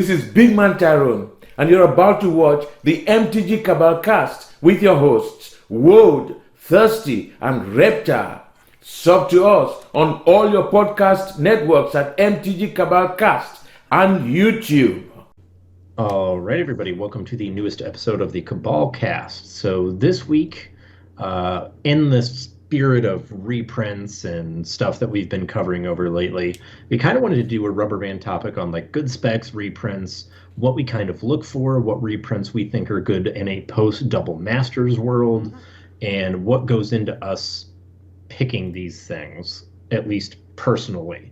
This is Big Man Tyrone, and you're about to watch the MtG Cabal cast with your hosts, Woad, Thirsty, and Reptar. Sub to us on all your podcast networks at MtG Cabal Cast and YouTube. All right, everybody, welcome to the newest episode of the Cabal Cast. So this week, in the spirit of reprints and stuff that we've been covering over lately, we kind of wanted to do a rubber band topic on like good specs, reprints, what we kind of look for, what reprints we think are good in a post-double masters world, and what goes into us picking these things, at least personally.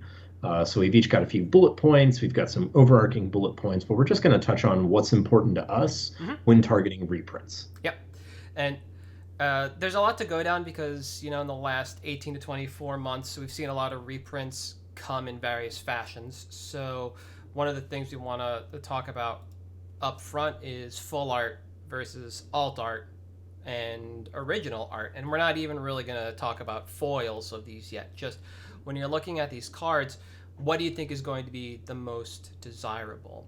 So we've each got a few bullet points. We've got some overarching bullet points, but we're just going to touch on what's important to us when targeting reprints. Yep. And there's a lot to go down because, in the last 18 to 24 months, we've seen a lot of reprints come in various fashions. So one of the things we want to talk about up front is full art versus alt art and original art. And we're not even really going to talk about foils of these yet. Just when you're looking at these cards, what do you think is going to be the most desirable?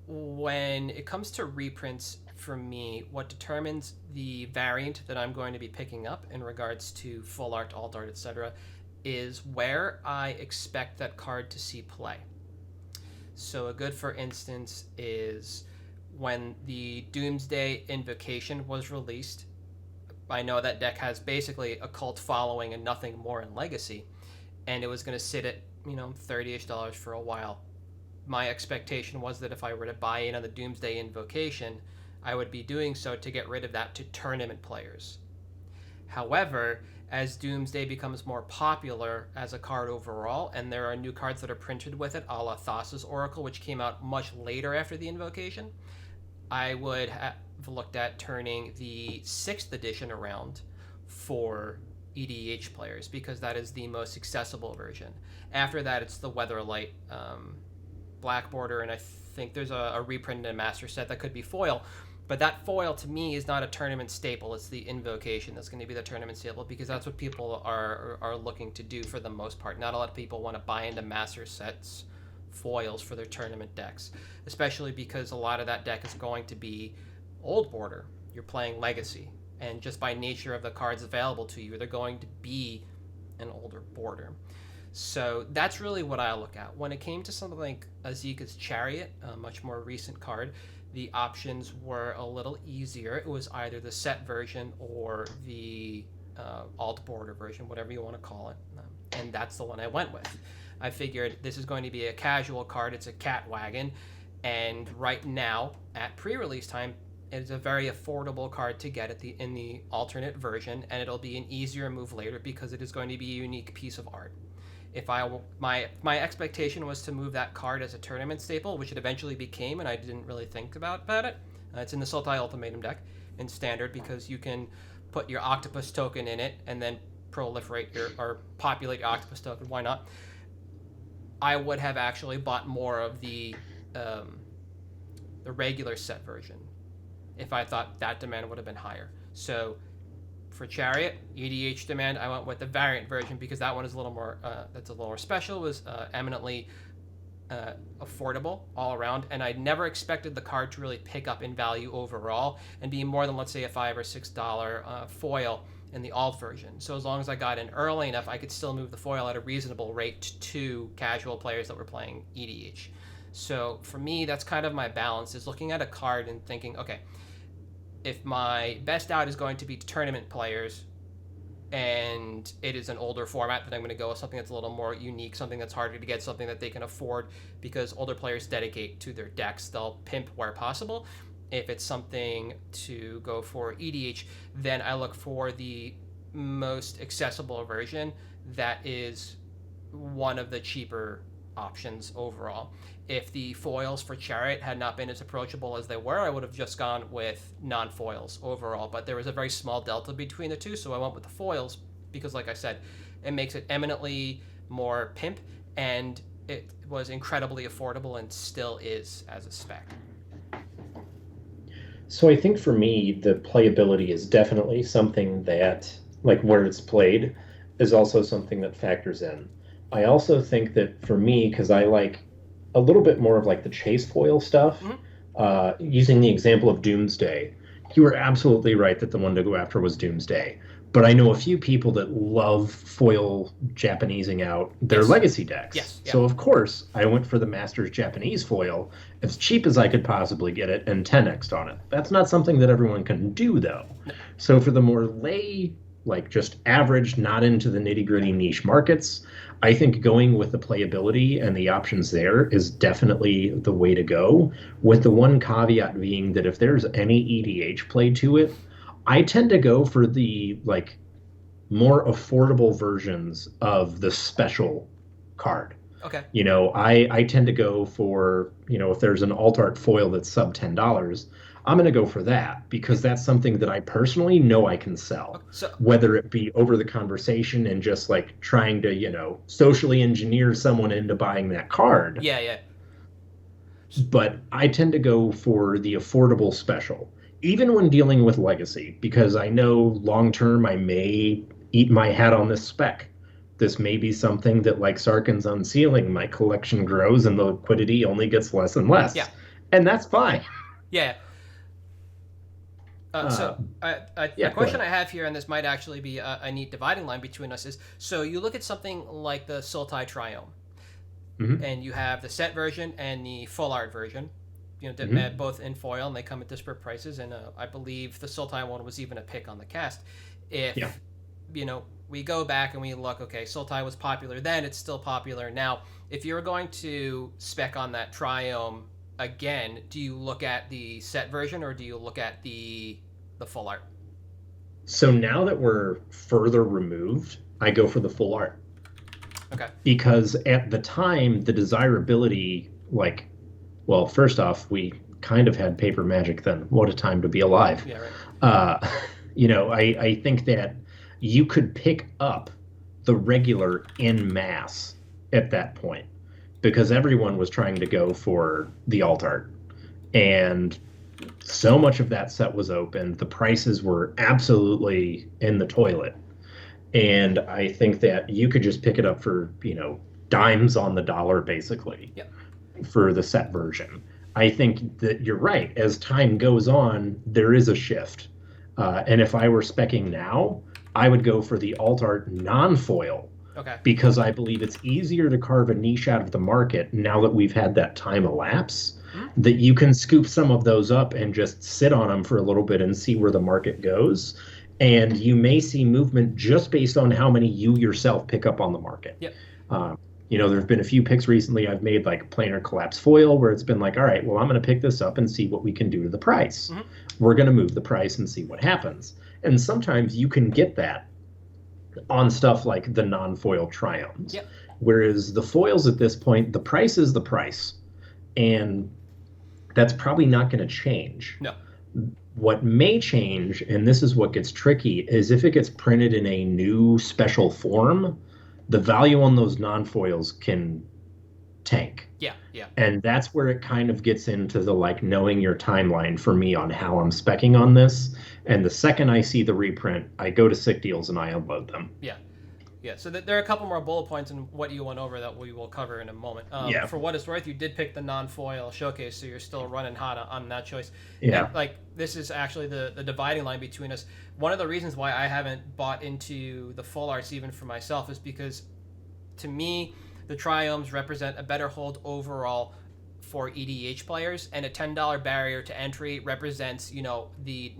When it comes to reprints, for me, what determines the variant that I'm going to be picking up in regards to full art, alt art, etc., is where I expect that card to see play. So a good, for instance, is when the Doomsday Invocation was released. I know that deck has basically a cult following and nothing more in Legacy, and it was going to sit at $30-ish for a while. My expectation was that if I were to buy in on the Doomsday Invocation, I would be doing so to get rid of that to tournament players. However, as Doomsday becomes more popular as a card overall, and there are new cards that are printed with it, a la Thassa's Oracle, which came out much later after the Invocation, I would have looked at turning the 6th edition around for EDH players, because that is the most accessible version. After that, it's the Weatherlight black border, and I think there's a reprint and a master set that could be foil. But that foil, to me, is not a tournament staple. It's the Invocation that's going to be the tournament staple, because that's what people are looking to do for the most part. Not a lot of people want to buy into master sets foils for their tournament decks, especially because a lot of that deck is going to be old border. You're playing Legacy, and just by nature of the cards available to you, they're going to be an older border. So that's really what I look at. When it came to something like Azeka's Chariot, a much more recent card, the options were a little easier. It was either the set version or the alt border version, whatever you want to call it, and that's the one I went with. I figured this is going to be a casual card. It's a cat wagon, and right now, at pre-release time, it's a very affordable card to get in the alternate version, and it'll be an easier move later because it is going to be a unique piece of art. If my expectation was to move that card as a tournament staple, which it eventually became, and I didn't really think about it. It's in the Sultai Ultimatum deck in Standard, because you can put your Octopus token in it and then proliferate or populate your Octopus token. Why not? I would have actually bought more of the regular set version if I thought that demand would have been higher. So for Chariot, EDH demand, I went with the variant version because that one is a little more, that's a little more special, was eminently affordable all around, and I never expected the card to really pick up in value overall and be more than, let's say, a $5 or $6 foil in the alt version. So as long as I got in early enough, I could still move the foil at a reasonable rate to casual players that were playing EDH. So for me, that's kind of my balance, is looking at a card and thinking, okay, if my best out is going to be tournament players and it is an older format, then I'm going to go with something that's a little more unique, something that's harder to get, something that they can afford, because older players dedicate to their decks. They'll pimp where possible. If it's something to go for EDH, then I look for the most accessible version that is one of the cheaper options overall. If the foils for Chariot had not been as approachable as they were, I would have just gone with non-foils overall, but there was a very small delta between the two, so I went with the foils because, like I said, it makes it eminently more pimp, and it was incredibly affordable and still is as a spec. So I think for me, the playability is definitely something that, like where it's played, is also something that factors in. I also think that for me, because I like a little bit more of like the chase foil stuff, Mhm. using the example of Doomsday, you were absolutely right that the one to go after was Doomsday. But I know a few people that love foil Japanesing out their Yes. legacy decks. Yes, yeah. So of course I went for the Masters Japanese foil as cheap as I could possibly get it and 10x'd on it. That's not something that everyone can do though. So for the more lay, like just average, not into the nitty gritty niche markets, I think going with the playability and the options there is definitely the way to go, with the one caveat being that if there's any EDH play to it, I tend to go for the like more affordable versions of the special card. Okay. I tend to go for, if there's an alt art foil that's sub $10, I'm going to go for that because that's something that I personally know I can sell. So Whether it be over the conversation and just like trying to, socially engineer someone into buying that card. yeah. But I tend to go for the affordable special, even when dealing with legacy, because I know long term I may eat my hat on this spec. This may be something that, like Sarkin's Unsealing, my collection grows and the liquidity only gets less and less. Yeah. And that's fine. Yeah. So yeah, a go question ahead. I have here, and this might actually be a neat dividing line between us, is so you look at something like the Sultai Triome, Mhm. and you have the set version and the full art version, Mhm. both in foil, and they come at disparate prices. And I believe the Sultai one was even a pick on the cast. If Yeah. we go back and we look, okay, Sultai was popular then; it's still popular now. If you were going to spec on that Triome again, do you look at the set version or do you look at the full art? So now that we're further removed, I go for the full art. Okay. Because at the time, the desirability, like, well, first off, we kind of had paper magic then. What a time to be alive. Yeah, right. I think that you could pick up the regular en masse at that point because everyone was trying to go for the alt art. And so much of that set was open. The prices were absolutely in the toilet. And I think that you could just pick it up for, dimes on the dollar, basically, Yep. for the set version. I think that you're right. As time goes on, there is a shift. And if I were specking now, I would go for the alt art non-foil Okay. because I believe it's easier to carve a niche out of the market now that we've had that time elapse, that you can scoop some of those up and just sit on them for a little bit and see where the market goes. And you may see movement just based on how many you yourself pick up on the market. Yep. There have been a few picks recently I've made, like planar collapse foil, where it's been like, all right, well, I'm going to pick this up and see what we can do to the price. Mhm. We're going to move the price and see what happens. And sometimes you can get that on stuff like the non-foil Triomes. Yep. Whereas the foils at this point, the price is the price. And that's probably not going to change. No. What may change, and this is what gets tricky, is if it gets printed in a new special form, the value on those non-foils can tank. Yeah. And that's where it kind of gets into the like knowing your timeline for me on how I'm specking on this. And the second I see the reprint, I go to sick deals and I unload them. Yeah. So there are a couple more bullet points in what you went over that we will cover in a moment. Yeah. For what it's worth, you did pick the non-foil showcase, so you're still running hot on that choice. Yeah. And, this is actually the dividing line between us. One of the reasons why I haven't bought into the full arts even for myself is because, to me, the Triomes represent a better hold overall for EDH players, and a $10 barrier to entry represents, the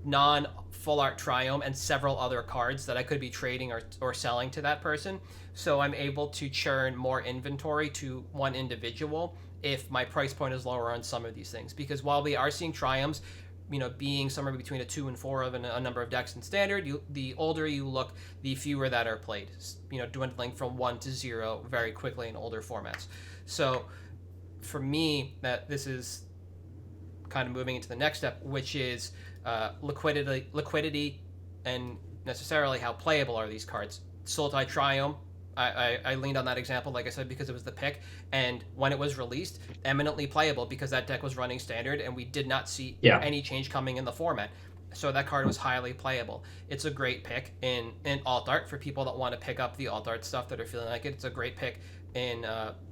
non-full art Triome and several other cards that I could be trading or selling to that person. So I'm able to churn more inventory to one individual if my price point is lower on some of these things. Because while we are seeing Triomes, being somewhere between a 2 and 4 of a number of decks in standard, the older you look, the fewer that are played, dwindling from 1 to 0 very quickly in older formats. So for me, that this is kind of moving into the next step, which is liquidity, and necessarily how playable are these cards. Sultai Triome, I leaned on that example, like I said, because it was the pick, and when it was released, eminently playable because that deck was running standard, and we did not see any change coming in the format. So that card was highly playable. It's a great pick in alt art for people that want to pick up the alt art stuff that are feeling like it. It's a great pick in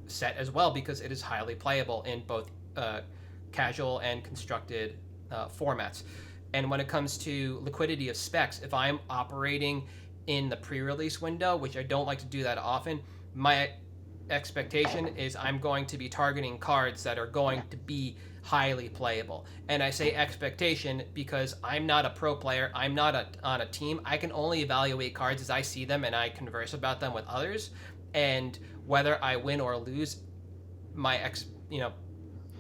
set as well, because it is highly playable in both casual and constructed formats. And when it comes to liquidity of specs, if I'm operating in the pre-release window, which I don't like to do that often, my expectation is I'm going to be targeting cards that are going to be highly playable. And I say expectation because I'm not a pro player. I'm not on a team. I can only evaluate cards as I see them, and I converse about them with others. And whether I win or lose, my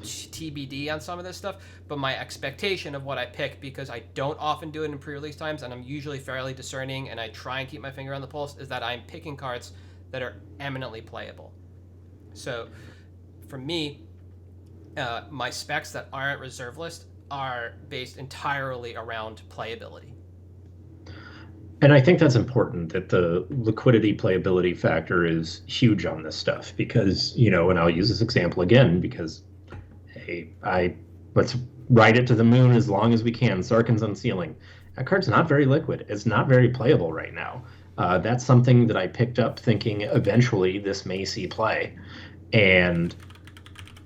TBD on some of this stuff, but my expectation of what I pick, because I don't often do it in pre-release times, and I'm usually fairly discerning, and I try and keep my finger on the pulse, is that I'm picking cards that are eminently playable. So for me, my specs that aren't reserve list are based entirely around playability. And I think that's important, that the liquidity playability factor is huge on this stuff, because, and I'll use this example again because, hey, let's ride it to the moon as long as we can. Sarkhan's Unsealing. That card's not very liquid. It's not very playable right now. That's something that I picked up thinking eventually this may see play. And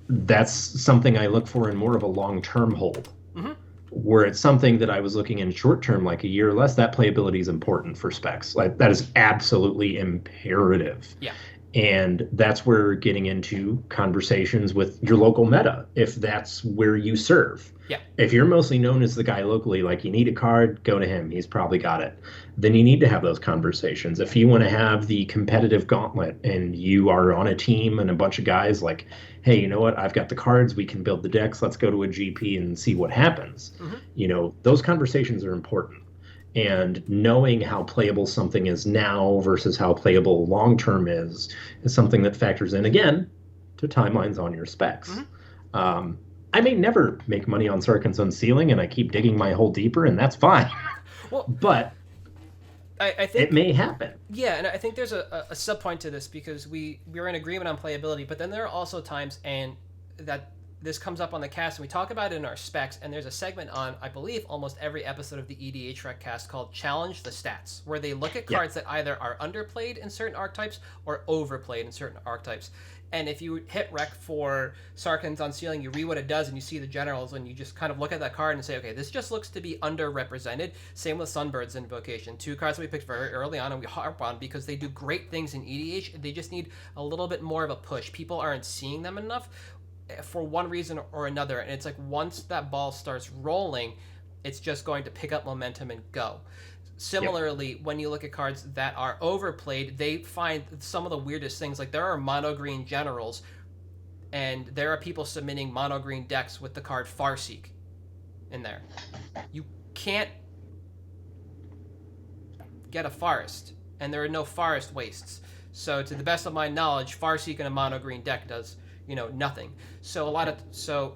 that's something I look for in more of a long-term hold. Mm-hmm. Where it's something that I was looking in short-term, like a year or less, that playability is important for specs. Like, that is absolutely imperative. Yeah. And that's where we're getting into conversations with your local meta, if that's where you serve. Yeah. If you're mostly known as the guy locally, like you need a card, go to him. He's probably got it. Then you need to have those conversations. If you want to have the competitive gauntlet and you are on a team and a bunch of guys like, hey, you know what? I've got the cards. We can build the decks. Let's go to a GP and see what happens. Mm-hmm. Those conversations are important. And knowing how playable something is now versus how playable long-term is something that factors in, again, to timelines on your specs. Mm-hmm. I may never make money on Sarkhan's Unsealing, and I keep digging my hole deeper, and that's fine. Well, but I think it may happen. Yeah, and I think there's a sub-point to this, because we're in agreement on playability, but then there are also times, and that this comes up on the cast, and we talk about it in our specs, and there's a segment on, I believe, almost every episode of the EDH Rec cast called Challenge the Stats, where they look at cards that either are underplayed in certain archetypes or overplayed in certain archetypes. And if you hit rec for Sarkhan's Unsealing, you read what it does, and you see the generals, and you just kind of look at that card and say, okay, this just looks to be underrepresented. Same with Sunbird's Invocation. 2 cards that we picked very early on and we harp on because they do great things in EDH. They just need a little bit more of a push. People aren't seeing them enough for one reason or another. And it's like once that ball starts rolling, it's just going to pick up momentum and go. Similarly, when you look at cards that are overplayed, they find some of the weirdest things. Like, there are mono green generals, and there are people submitting mono green decks with the card Farseek in there. You can't get a forest, and there are no forest wastes. So, to the best of my knowledge, Farseek in a mono green deck does, nothing. So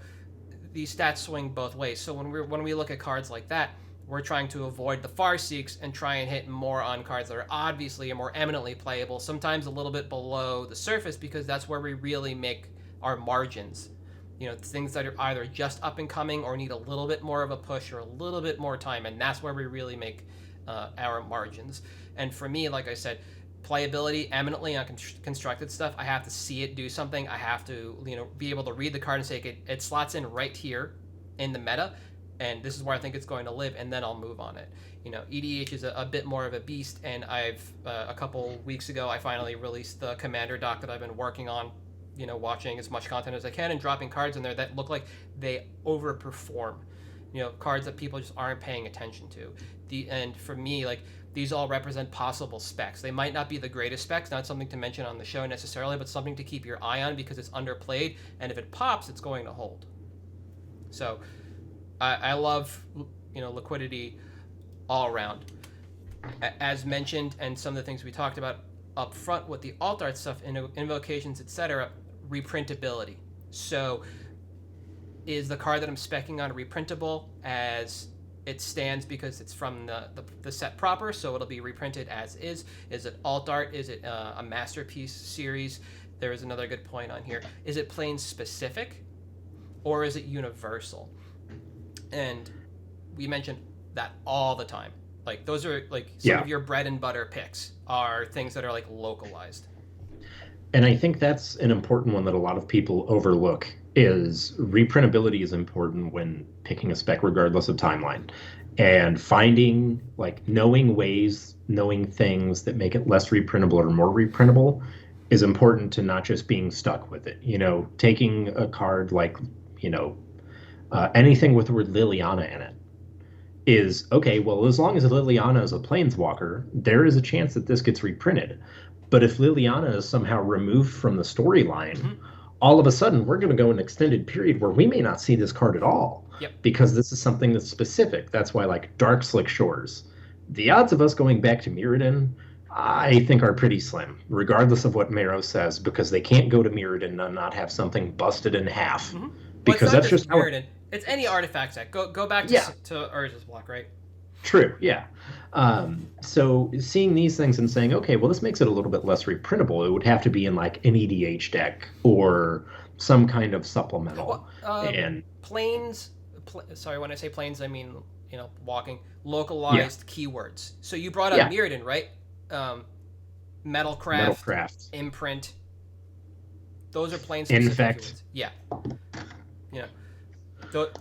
these stats swing both ways. So when we look at cards like that, we're trying to avoid the Farseeks and try and hit more on cards that are obviously and more eminently playable, sometimes a little bit below the surface, because that's where we really make our margins. Things that are either just up and coming or need a little bit more of a push or a little bit more time, and that's where we really make our margins. And for me, like I said, playability eminently on constructed stuff. I have to see it do something. I have to be able to read the card and say it slots in right here in the meta, and this is where I think it's going to live, and then I'll move on it. EDH is a bit more of a beast, and I've a couple weeks ago I finally released the Commander doc that I've been working on, watching as much content as I can and dropping cards in there that look like they overperform, cards that people just aren't paying attention to. And for me, like, these all represent possible specs. They might not be the greatest specs, not something to mention on the show necessarily, but something to keep your eye on because it's underplayed, and if it pops, it's going to hold. So I love, liquidity all around. As mentioned, and some of the things we talked about up front with the alt art stuff, invocations, etc., reprintability. So is the card that I'm speccing on reprintable as it stands because it's from the set proper, so it'll be reprinted as is? Is it alt art? Is it a masterpiece series? There is another good point on here. Is it plane specific, or is it universal? And we mention that all the time. Like, those are like some of your bread and butter picks are things that are like localized. And I think that's an important one that a lot of people overlook is reprintability is important when picking a spec regardless of timeline. And finding like knowing ways, knowing things that make it less reprintable or more reprintable is important to not just being stuck with it. Taking a card like, you know, anything with the word Liliana in it is okay. Well, as long as Liliana is a planeswalker, there is a chance that this gets reprinted. But if Liliana is somehow removed from the storyline, all of a sudden we're going to go an extended period where we may not see this card at all. Yep. Because this is something that's specific. That's why, like Dark Slick Shores, the odds of us going back to Mirrodin, I think, are pretty slim, regardless of what Mero says, because they can't go to Mirrodin and not have something busted in half. Well, Because that's just how Mirrodin. It's any artifact set. Go back to Urza's block, right? True, yeah. So seeing these things and saying, okay, well, this makes it a little bit less reprintable. It would have to be in like an EDH deck or some kind of supplemental. And planes. Sorry, when I say planes, I mean walking localized keywords. So you brought up Mirrodin, right? Metalcraft, imprint. Those are plane specific keywords. Yeah.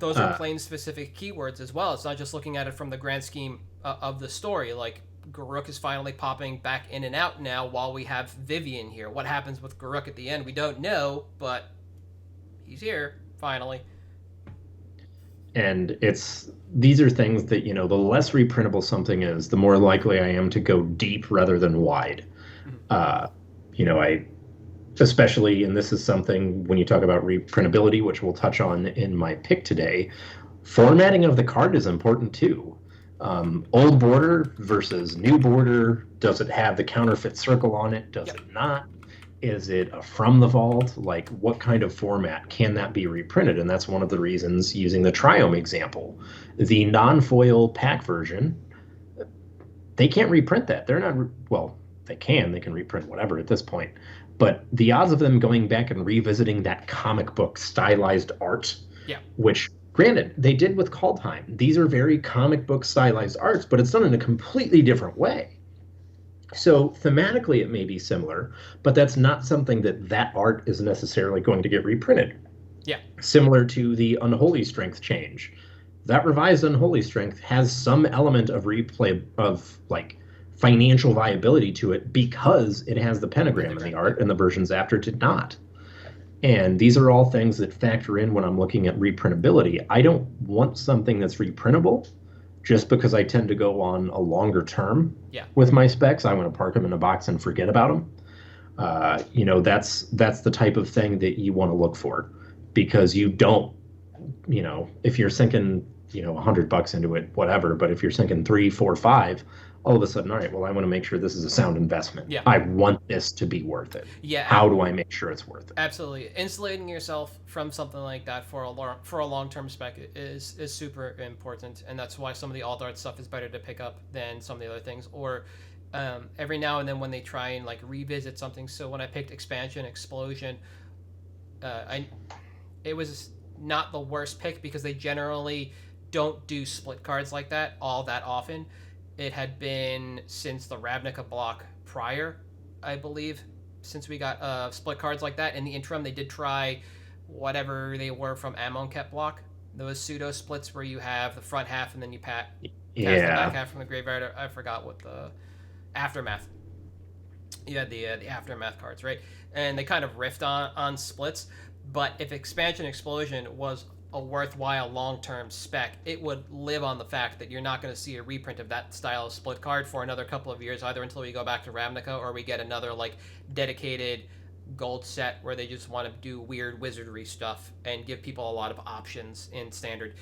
Those are plane specific keywords as well. It's not just looking at it from the grand scheme of the story. Like Garruk is finally popping back in and out now while we have Vivian here. What happens with Garruk at the end, we don't know, but he's here finally. And these are things that, the less reprintable something is, the more likely I am to go deep rather than wide. Especially, and this is something when you talk about reprintability, which we'll touch on in my pick today, formatting of the card is important too. Old border versus new border. Does it have the counterfeit circle on it? Does it not? Is it a from the vault? Like, what kind of format can that be reprinted? And that's one of the reasons, using the Triome example. The non-foil pack version, they can't reprint that. They're not, they can reprint whatever at this point. But the odds of them going back and revisiting that comic book stylized art, which, granted, they did with Kaldheim. These are very comic book stylized arts, but it's done in a completely different way. So thematically, it may be similar, but that's not something that art is necessarily going to get reprinted. Yeah. Similar to the Unholy Strength change. That revised Unholy Strength has some element of replay of, like, financial viability to it because it has the pentagram in the art, and the versions after did not. And these are all things that factor in when I'm looking at reprintability. I don't want something that's reprintable just because I tend to go on a longer term with my specs. I want to park them in a box and forget about them. That's the type of thing that you want to look for, because you don't, if you're sinking, $100 into it, whatever, but if you're sinking 3, 4, 5, all of a sudden, all right, well, I want to make sure this is a sound investment. Yeah. I want this to be worth it. Yeah. How do I make sure it's worth it? Absolutely. Insulating yourself from something like that for a long-term spec is super important, and that's why some of the alt art stuff is better to pick up than some of the other things. Or every now and then when they try and like revisit something. So when I picked Expansion Explosion, it was not the worst pick because they generally don't do split cards like that all that often. It had been since the Ravnica block prior, I believe, since we got split cards like that. In the interim, they did try whatever they were from Amonkhet block. Those pseudo splits where you have the front half and then you cast the back half from the graveyard. I forgot what the Aftermath. You had the Aftermath cards, right? And they kind of riffed on splits. But if Expansion Explosion was a worthwhile long-term spec, it would live on the fact that you're not going to see a reprint of that style of split card for another couple of years, either until we go back to Ravnica or we get another like dedicated gold set where they just want to do weird wizardry stuff and give people a lot of options in standard.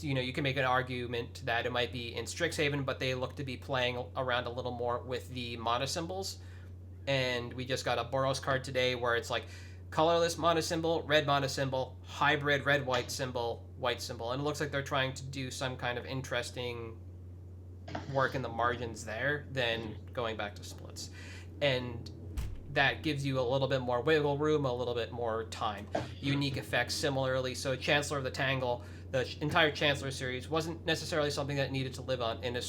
You can make an argument that it might be in Strixhaven, but they look to be playing around a little more with the mana symbols. And we just got a Boros card today where it's like colorless mana symbol, red mana symbol, hybrid red-white symbol, white symbol. And it looks like they're trying to do some kind of interesting work in the margins there than going back to splits. And that gives you a little bit more wiggle room, a little bit more time. Unique effects similarly. So Chancellor of the Tangle, the entire Chancellor series, wasn't necessarily something that needed to live on New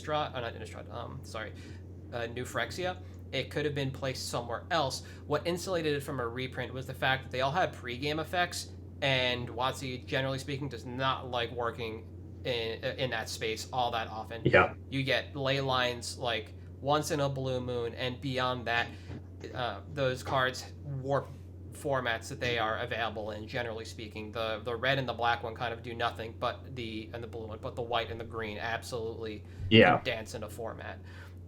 Phyrexia. it could have been placed somewhere else. What insulated it from a reprint was the fact that they all had pregame effects, and WotC, generally speaking, does not like working in that space all that often. Yeah. You get ley lines like once in a blue moon, and beyond that, those cards warp formats that they are available in. Generally speaking, the red and the black one kind of do nothing, but the blue one, but the white and the green absolutely can dance in a format.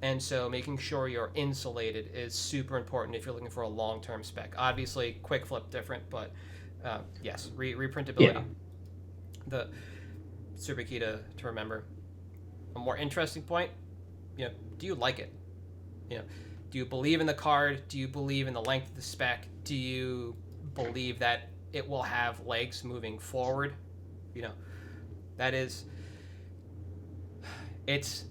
And so making sure you're insulated is super important if you're looking for a long-term spec. Obviously, quick flip different, but yes, reprintability. The super key to remember. A more interesting point, do you like it? Do you believe in the card? Do you believe in the length of the spec? Do you believe that it will have legs moving forward? It's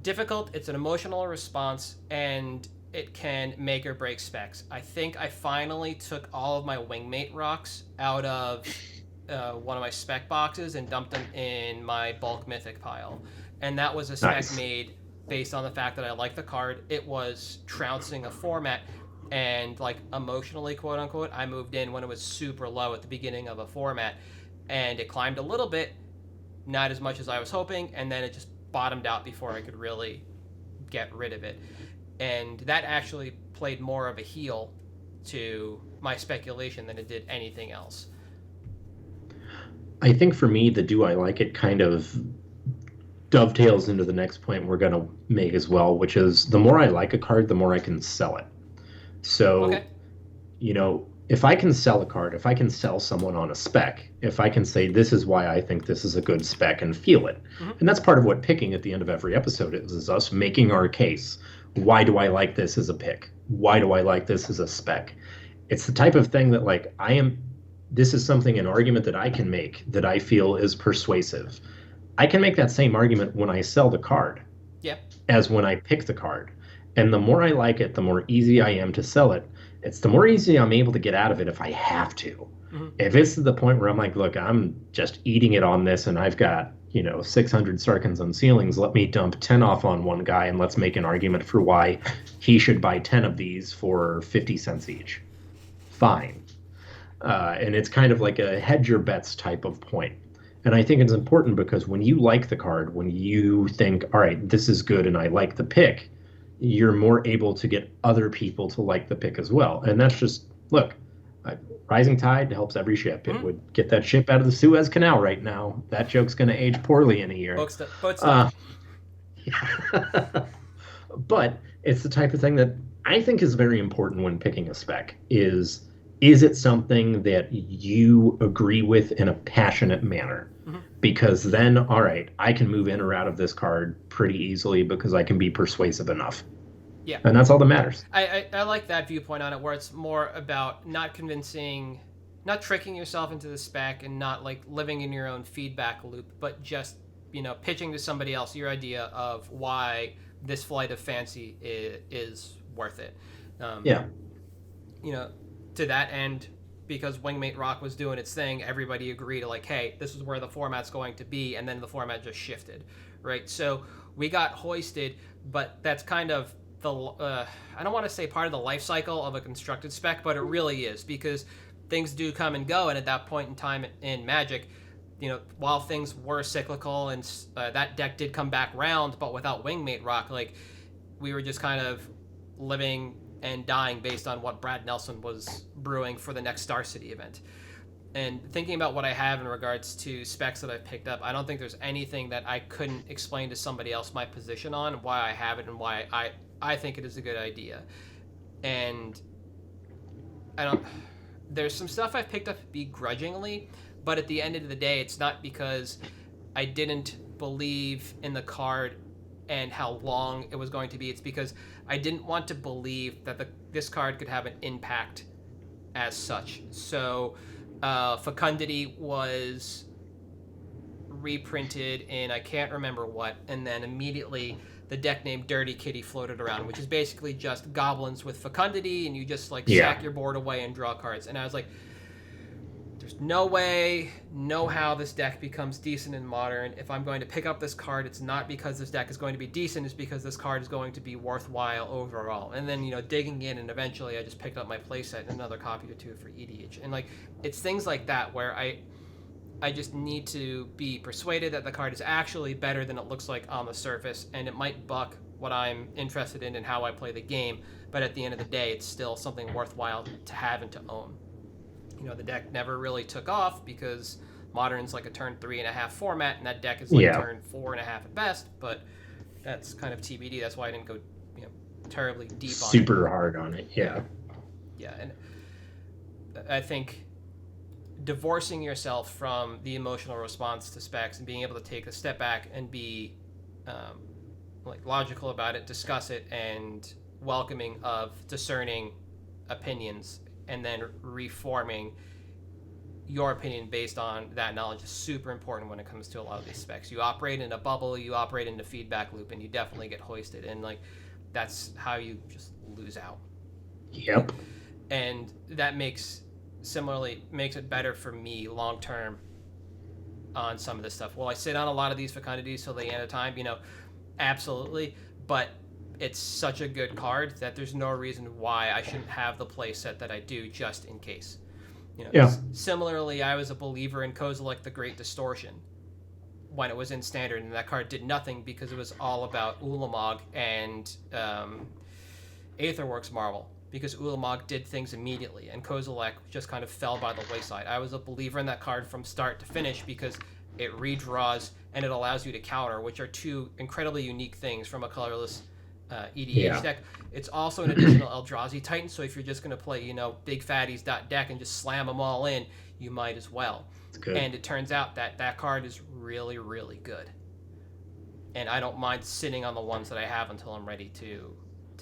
difficult. It's an emotional response, and it can make or break specs. I think I finally took all of my Wingmate rocks out of one of my spec boxes and dumped them in my bulk mythic pile, and that was a spec made based on the fact that I like the card. It was trouncing a format, and like emotionally, quote unquote, I moved in when it was super low at the beginning of a format, and it climbed a little bit, not as much as I was hoping, and then it just bottomed out before I could really get rid of it. And that actually played more of a heel to my speculation than it did anything else. I think for me, the do I like it kind of dovetails into the next point we're going to make as well, which is the more I like a card, the more I can sell it. So, if I can sell a card, if I can sell someone on a spec, if I can say this is why I think this is a good spec and feel it. And that's part of what picking at the end of every episode is us making our case. Why do I like this as a pick? Why do I like this as a spec? It's the type of thing that this is something, an argument that I can make that I feel is persuasive. I can make that same argument when I sell the card as when I pick the card. And the more I like it, the more easy I am to sell it. It's the more easy I'm able to get out of it if I have to. If it's to the point where I'm like, look, I'm just eating it on this and I've got, 600 Sarkans on ceilings, let me dump 10 off on one guy and let's make an argument for why he should buy 10 of these for 50 cents each. Fine. And it's kind of like a hedge your bets type of point. And I think it's important because when you like the card, when you think, all right, this is good and I like the pick, you're more able to get other people to like the pick as well. And that's just, look, rising tide helps every ship. It would get that ship out of the Suez Canal right now. That joke's going to age poorly in a year. But it's the type of thing that I think is very important when picking a spec is it something that you agree with in a passionate manner? Because then, all right, I can move in or out of this card pretty easily because I can be persuasive enough. Yeah. And that's all that matters. I like that viewpoint on it, where it's more about not tricking yourself into the spec and not like living in your own feedback loop, but just, pitching to somebody else your idea of why this flight of fancy is worth it. To that end, because Wingmate Rock was doing its thing, everybody agreed to hey, this is where the format's going to be, and then the format just shifted, right? So we got hoisted, but that's kind of I don't want to say part of the life cycle of a constructed spec, but it really is, because things do come and go, and at that point in time in Magic, while things were cyclical and that deck did come back round, but without Wingmate Rock, we were just kind of living and dying based on what Brad Nelson was brewing for the next Star City event. And thinking about what I have in regards to specs that I've picked up, I don't think there's anything that I couldn't explain to somebody else my position on, why I have it, and why I think it is a good idea. And there's some stuff I've picked up begrudgingly, but at the end of the day, it's not because I didn't believe in the card and how long it was going to be. It's because I didn't want to believe that this card could have an impact as such. So Fecundity was reprinted in I can't remember what, and then immediately the deck name Dirty Kitty floated around, which is basically just goblins with Fecundity, and you just sack your board away and draw cards. And I was like, there's no way, no how this deck becomes decent in Modern. If I'm going to pick up this card, it's not because this deck is going to be decent, it's because this card is going to be worthwhile overall. And then, digging in, and eventually I just picked up my playset and another copy or two for EDH. And, it's things like that where I just need to be persuaded that the card is actually better than it looks like on the surface, and it might buck what I'm interested in and how I play the game, but at the end of the day, it's still something worthwhile to have and to own. The deck never really took off because Modern's like a turn 3.5 format, and that deck is turn 4.5 at best, but that's kind of TBD. That's why I didn't go terribly deep on it. Super hard on it, yeah. Yeah, and I think divorcing yourself from the emotional response to specs and being able to take a step back and be logical about it, discuss it, and welcoming of discerning opinions, and then reforming your opinion based on that knowledge is super important when it comes to a lot of these specs. You operate in a bubble, you operate in a feedback loop, and you definitely get hoisted, and that's how you just lose out. Yep. And that makes it better for me long term on some of this stuff. Will I sit on a lot of these fecundities till the end of time? Absolutely, but it's such a good card that there's no reason why I shouldn't have the play set that I do just in case. Similarly, I was a believer in Kozilek the Great Distortion when it was in Standard, and that card did nothing because it was all about Ulamog and Aetherworks Marvel, because Ulamog did things immediately, and Kozilek just kind of fell by the wayside. I was a believer in that card from start to finish because it redraws and it allows you to counter, which are two incredibly unique things from a colorless EDH deck. It's also an additional Eldrazi Titan, so if you're just going to play, big fatties deck and just slam them all in, you might as well. And it turns out that card is really, really good. And I don't mind sitting on the ones that I have until I'm ready to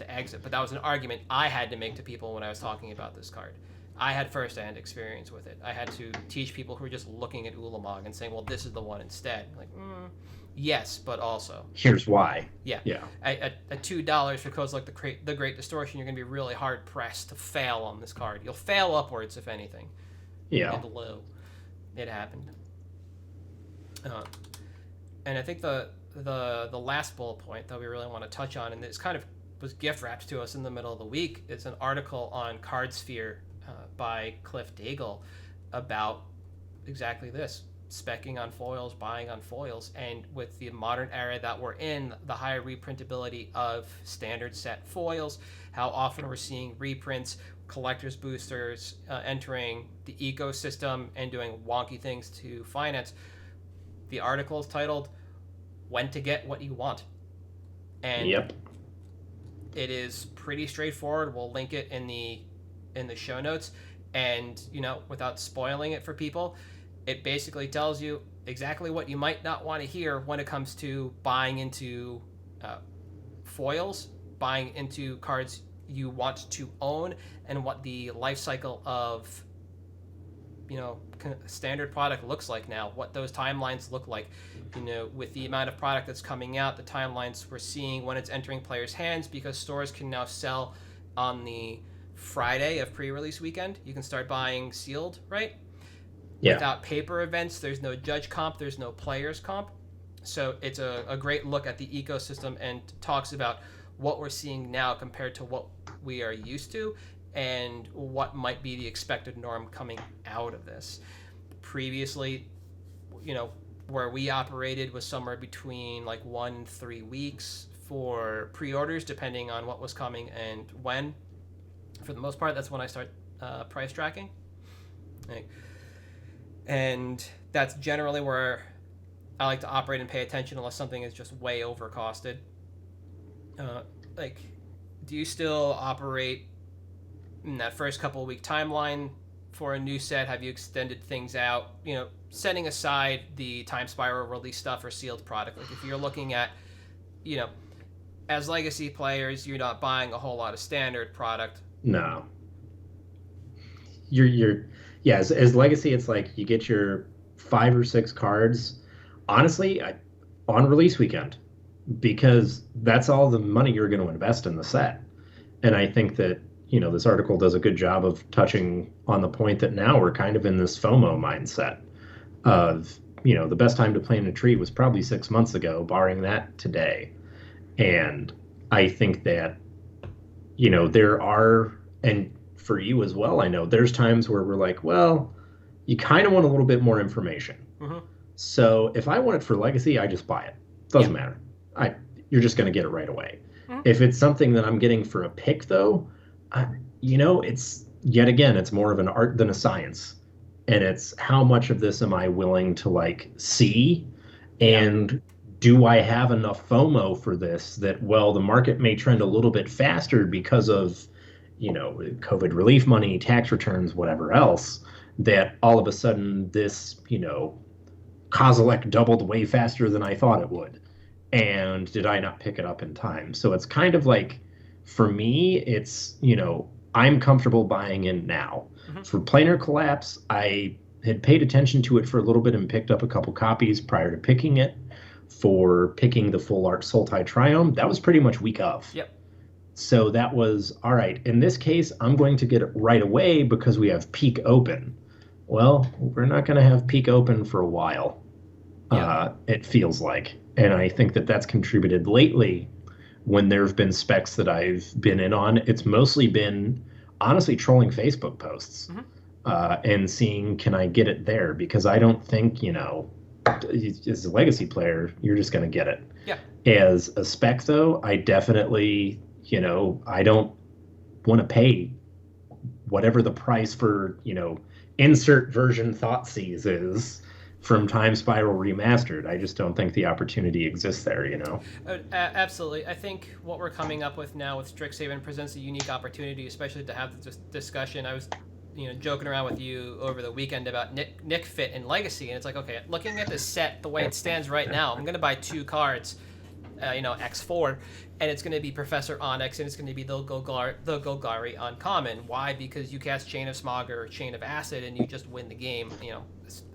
exit. But that was an argument I had to make to people when I was talking about this card. I had first-hand experience with it. I had to teach people who were just looking at Ulamog and saying, well, this is the one instead. Yes, but also here's why. Yeah. At $2 for codes like the Great Distortion, you're going to be really hard pressed to fail on this card. You'll fail upwards, if anything. Yeah. And low. It happened. And I think the last bullet point that we really want to touch on, and this kind of was gift wrapped to us in the middle of the week, is an article on Cardsphere by Cliff Daigle about exactly this. Specking on foils, buying on foils, and with the modern era that we're in, the higher reprintability of standard set foils, how often we're seeing reprints, collectors boosters entering the ecosystem and doing wonky things to finance. The article is titled "When to Get What You Want," and it is pretty straightforward. We'll link it in the show notes, and without spoiling it for people, it basically tells you exactly what you might not want to hear when it comes to buying into foils, buying into cards you want to own, and what the life cycle of standard product looks like now, what those timelines look like. With the amount of product that's coming out, the timelines we're seeing when it's entering players' hands, because stores can now sell on the Friday of pre-release weekend. You can start buying sealed, right? Yeah. Without paper events, there's no judge comp, there's no players comp. So it's a great look at the ecosystem and talks about what we're seeing now compared to what we are used to and what might be the expected norm coming out of this. Previously, where we operated was somewhere between 1 and 3 weeks for pre-orders, depending on what was coming and when. For the most part, that's when I start price tracking. And that's generally where I like to operate and pay attention, unless something is just way overcosted. Do you still operate in that first couple of week timeline for a new set? Have you extended things out? Setting aside the Time Spiral release stuff or sealed product. If you're looking at, as legacy players, you're not buying a whole lot of standard product. No. As legacy, it's like you get your 5 or 6 cards, honestly, on release weekend, because that's all the money you're going to invest in the set. And I think that this article does a good job of touching on the point that now we're kind of in this FOMO mindset of, the best time to plant a tree was probably 6 months ago, barring that today. And I think that, there are, and for you as well, I know there's times where we're like, well, you kind of want a little bit more information. Mm-hmm. So if I want it for legacy, I just buy it. Doesn't matter. You're just going to get it right away. Mm-hmm. If it's something that I'm getting for a pick, though, it's yet again, it's more of an art than a science. And it's how much of this am I willing to see, and do I have enough FOMO for this that, well, the market may trend a little bit faster because of, COVID relief money, tax returns, whatever else, that all of a sudden this, Kozilek doubled way faster than I thought it would. And did I not pick it up in time? So it's kind of like, for me, it's, I'm comfortable buying in now. Mm-hmm. For Planar Collapse, I had paid attention to it for a little bit and picked up a couple copies prior to picking it. For picking the Full Art Sultai Triome, that was pretty much week of. Yep. So that was, all right, in this case, I'm going to get it right away because we have peak open. Well, we're not going to have peak open for a while, it feels like. And I think that that's contributed lately when there have been specs that I've been in on. It's mostly been, honestly, trolling Facebook posts and seeing, can I get it there? Because I don't think, as a legacy player, you're just going to get it. Yeah. As a spec, though, I definitely, I don't want to pay whatever the price for, insert version Thoughtseize is from Time Spiral Remastered. I just don't think the opportunity exists there, Absolutely. I think what we're coming up with now with Strixhaven presents a unique opportunity, especially to have this discussion. I was joking around with you over the weekend about Nick Fit and Legacy, and it's like, okay, looking at this set the way it stands right now, I'm going to buy 2 cards, X4, and it's going to be Professor Onyx, and it's going to be the Golgari Uncommon. Why? Because you cast Chain of Smog or Chain of Acid, and you just win the game,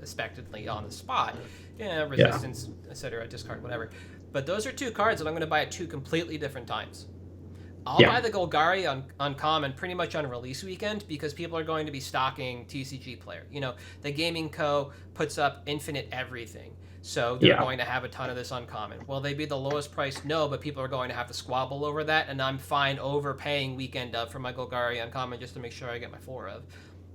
expectedly on the spot. Resistance, etc., discard, whatever. But those are 2 cards that I'm going to buy at 2 completely different times. I'll buy the Golgari Uncommon pretty much on release weekend because people are going to be stocking TCG Player. The Gaming Co. puts up infinite everything. So they're going to have a ton of this uncommon. Will they be the lowest price? No, but people are going to have to squabble over that, and I'm fine overpaying weekend of for my Golgari Uncommon just to make sure I get my 4 of.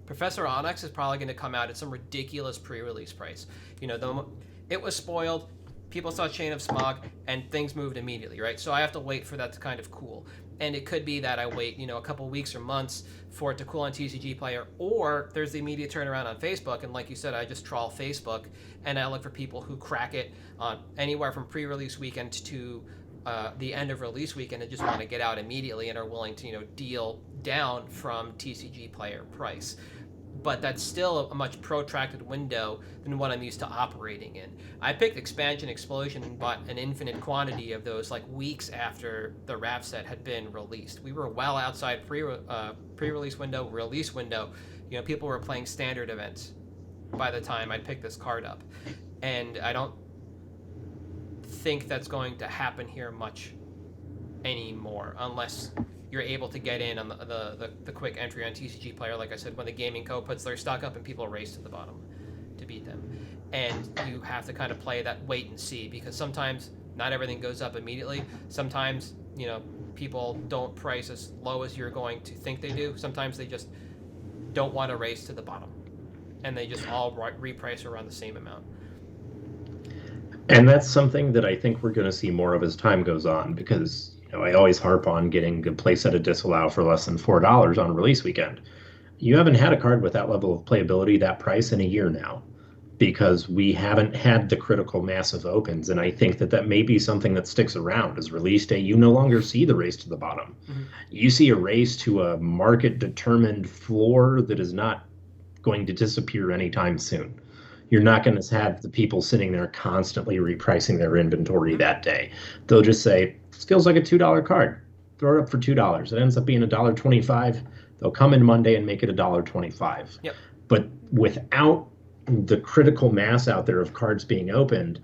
Professor Onyx is probably going to come out at some ridiculous pre-release price. It was spoiled, people saw Chain of Smog, and things moved immediately, right? So I have to wait for that to kind of cool. And it could be that I wait, a couple weeks or months for it to cool on TCG Player, or there's the immediate turnaround on Facebook. And like you said, I just trawl Facebook and I look for people who crack it on anywhere from pre-release weekend to the end of release weekend and just want to get out immediately and are willing to, deal down from TCG Player price. But that's still a much protracted window than what I'm used to operating in. I picked Expansion Explosion and bought an infinite quantity of those weeks after the wrap set had been released. We were well outside pre-release window, release window. People were playing standard events by the time I picked this card up. And I don't think that's going to happen here much anymore unless you're able to get in on the quick entry on TCG Player, like I said, when the Gaming Co. puts their stock up and people race to the bottom to beat them. And you have to kind of play that wait and see, because sometimes not everything goes up immediately. Sometimes, people don't price as low as you're going to think they do. Sometimes they just don't want to race to the bottom. And they just all reprice around the same amount. And that's something that I think we're going to see more of as time goes on, because I always harp on getting a playset of Disallow for less than $4 on release weekend. You haven't had a card with that level of playability, that price, in a year now, because we haven't had the critical mass of opens. And I think that may be something that sticks around. As release day, you no longer see the race to the bottom. Mm-hmm. You see a race to a market-determined floor that is not going to disappear anytime soon. You're not going to have the people sitting there constantly repricing their inventory that day. They'll just say, this feels like a $2 card. Throw it up for $2. It ends up being $1.25. They'll come in Monday and make it $1.25. Yep. But without the critical mass out there of cards being opened,